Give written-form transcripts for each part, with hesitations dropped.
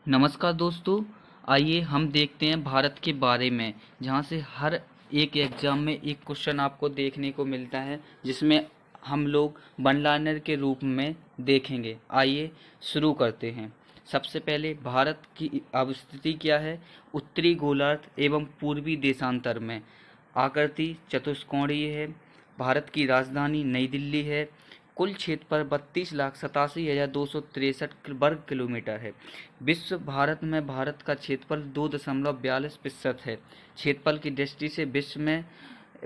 नमस्कार दोस्तों। आइए हम देखते हैं भारत के बारे में, जहां से हर एक एग्जाम में एक क्वेश्चन आपको देखने को मिलता है, जिसमें हम लोग वन लाइनर के रूप में देखेंगे। आइए शुरू करते हैं। सबसे पहले भारत की अवस्थिति क्या है। उत्तरी गोलार्ध एवं पूर्वी देशांतर में आकृति चतुष्कोणीय है। भारत की राजधानी नई दिल्ली है। कुल क्षेत्रफल 32,87,263 वर्ग किलोमीटर है। विश्व भारत में भारत का क्षेत्रफल 2.42% है। क्षेत्रफल की दृष्टि से विश्व में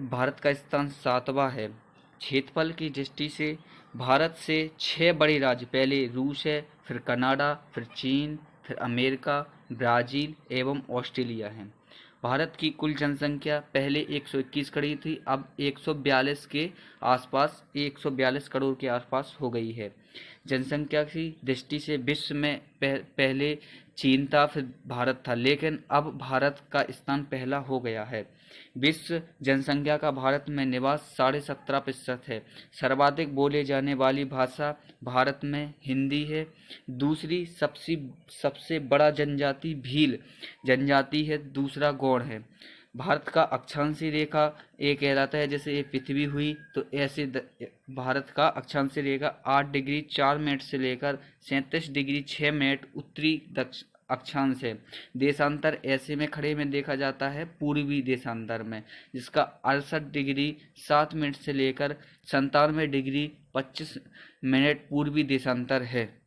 भारत का स्थान 7वां है। क्षेत्रफल की दृष्टि से भारत से 6 बड़े राज्य, पहले रूस है, फिर कनाडा, फिर चीन, फिर अमेरिका, ब्राज़ील एवं ऑस्ट्रेलिया है। भारत की कुल जनसंख्या पहले 121 करोड़ थी, अब 142 के आसपास, 142 करोड़ के आसपास हो गई है। जनसंख्या की दृष्टि से विश्व में पहले चीन था, फिर भारत था, लेकिन अब भारत का स्थान पहला हो गया है। विश्व जनसंख्या का भारत में निवास 17.5% है। सर्वाधिक बोले जाने वाली भाषा भारत में हिंदी है। दूसरी सबसे बड़ा जनजाति भील जनजाति है। दूसरा गौड़ है। भारत का अक्षांशीय रेखा ये कहलाता है, जैसे ये पृथ्वी हुई तो ऐसे भारत का अक्षांशीय रेखा 8 डिग्री 4 मिनट से लेकर 37 डिग्री 6 मिनट उत्तरी अक्षांश है। देशांतर ऐसे में खड़े में देखा जाता है पूर्वी देशांतर में, जिसका 68 डिग्री 7 मिनट से लेकर 97 डिग्री 25 मिनट पूर्वी देशांतर है।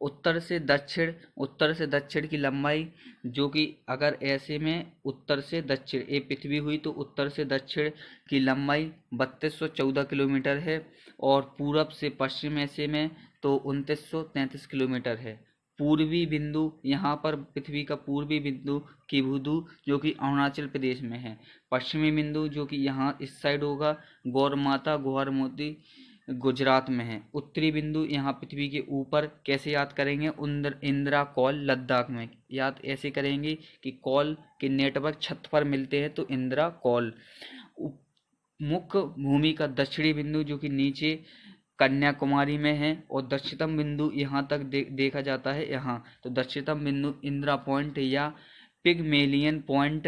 उत्तर से दक्षिण की लंबाई, जो कि अगर ऐसे में उत्तर से दक्षिण ये पृथ्वी हुई तो उत्तर से दक्षिण की लंबाई 3214 किलोमीटर है, और पूरब से पश्चिम ऐसे में तो 2933 किलोमीटर है। पूर्वी बिंदु, यहाँ पर पृथ्वी का पूर्वी बिंदु किबुधु, जो कि अरुणाचल प्रदेश में है। पश्चिमी बिंदु, जो कि यहाँ इस साइड होगा, गौर माता गुहर मोती गुजरात में है। उत्तरी बिंदु यहाँ पृथ्वी के ऊपर कैसे याद करेंगे, इंदिरा कॉल लद्दाख में याद ऐसे करेंगे कि कॉल के नेटवर्क छत पर मिलते हैं तो इंदिरा कॉल। मुख्य भूमि का दक्षिणी बिंदु, जो कि नीचे कन्याकुमारी में है, और दक्षिणतम बिंदु यहाँ तक देखा जाता है यहाँ, तो दक्षिणतम बिंदु इंदिरा पॉइंट या पिगमेलियन पॉइंट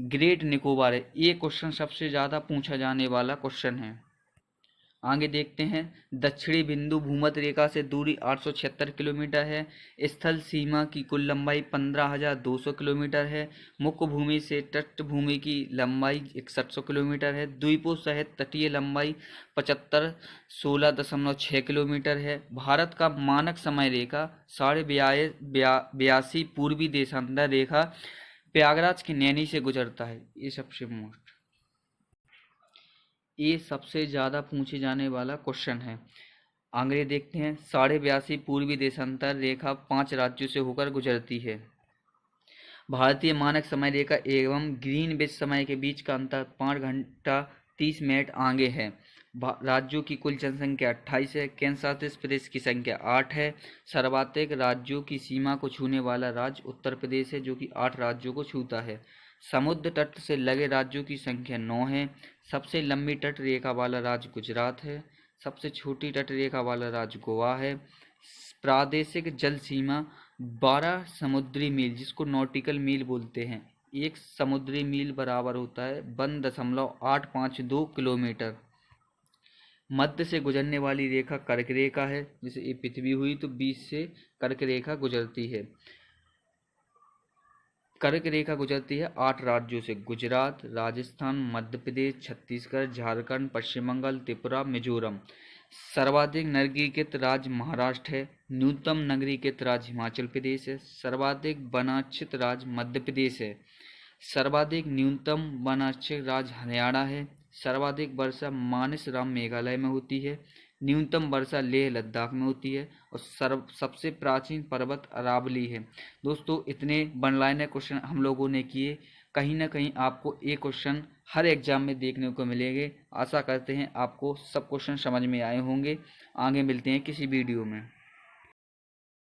ग्रेट निकोबार है। ये क्वेश्चन सबसे ज़्यादा पूछा जाने वाला क्वेश्चन है। आगे देखते हैं। दक्षिणी बिंदु भूमध्य रेखा से दूरी 876 किलोमीटर है। स्थल सीमा की कुल लंबाई 15,200 किलोमीटर है। मुख्य भूमि से तट भूमि की लंबाई 6100 किलोमीटर है। द्वीपों सहित तटीय लंबाई 75 16.6 किलोमीटर है। भारत का मानक समय रेखा 82 पूर्वी देशांतर रेखा प्रयागराज की नैनी से गुजरता है। ये सबसे ज़्यादा पूछे जाने वाला क्वेश्चन है। आगे देखते हैं। 82 पूर्वी देशांतर रेखा 5 राज्यों से होकर गुजरती है। भारतीय मानक समय रेखा एवं ग्रीनविच समय के बीच का अंतर 5 घंटा 30 मिनट आगे है। राज्यों की कुल जनसंख्या 28 है। केंद्र शासित प्रदेश की संख्या 8 है। सर्वाधिक राज्यों की सीमा को छूने वाला राज्य उत्तर प्रदेश है, जो कि 8 राज्यों को छूता है। समुद्र तट से लगे राज्यों की संख्या 9 है। सबसे लंबी तट रेखा वाला राज्य गुजरात है। सबसे छोटी तट रेखा वाला राज्य गोवा है। प्रादेशिक जल सीमा 12 समुद्री मील, जिसको नॉटिकल मील बोलते हैं। एक समुद्री मील बराबर होता है 1.852 किलोमीटर। मध्य से गुजरने वाली रेखा कर्क रेखा है। जैसे ये पृथ्वी हुई तो बीच से कर्क रेखा गुजरती है। कर्क रेखा गुजरती है 8 राज्यों से: गुजरात, राजस्थान, मध्य प्रदेश, छत्तीसगढ़, झारखंड, पश्चिम बंगाल, त्रिपुरा, मिजोरम। सर्वाधिक नगरीकृत राज्य महाराष्ट्र है। न्यूनतम नगरीकृत राज्य हिमाचल प्रदेश है। सर्वाधिक वनाच्छित राज्य मध्य प्रदेश है। सर्वाधिक न्यूनतम वनाच्छित राज्य हरियाणा है। सर्वाधिक वर्षा मानसराम मेघालय में होती है। न्यूनतम वर्षा लेह लद्दाख में होती है। और सबसे प्राचीन पर्वत अरावली है। दोस्तों, इतने वन लाइनर क्वेश्चन हम लोगों ने किए। कहीं ना कहीं आपको एक क्वेश्चन हर एग्जाम में देखने को मिलेंगे। आशा करते हैं आपको सब क्वेश्चन समझ में आए होंगे। आगे मिलते हैं किसी वीडियो में।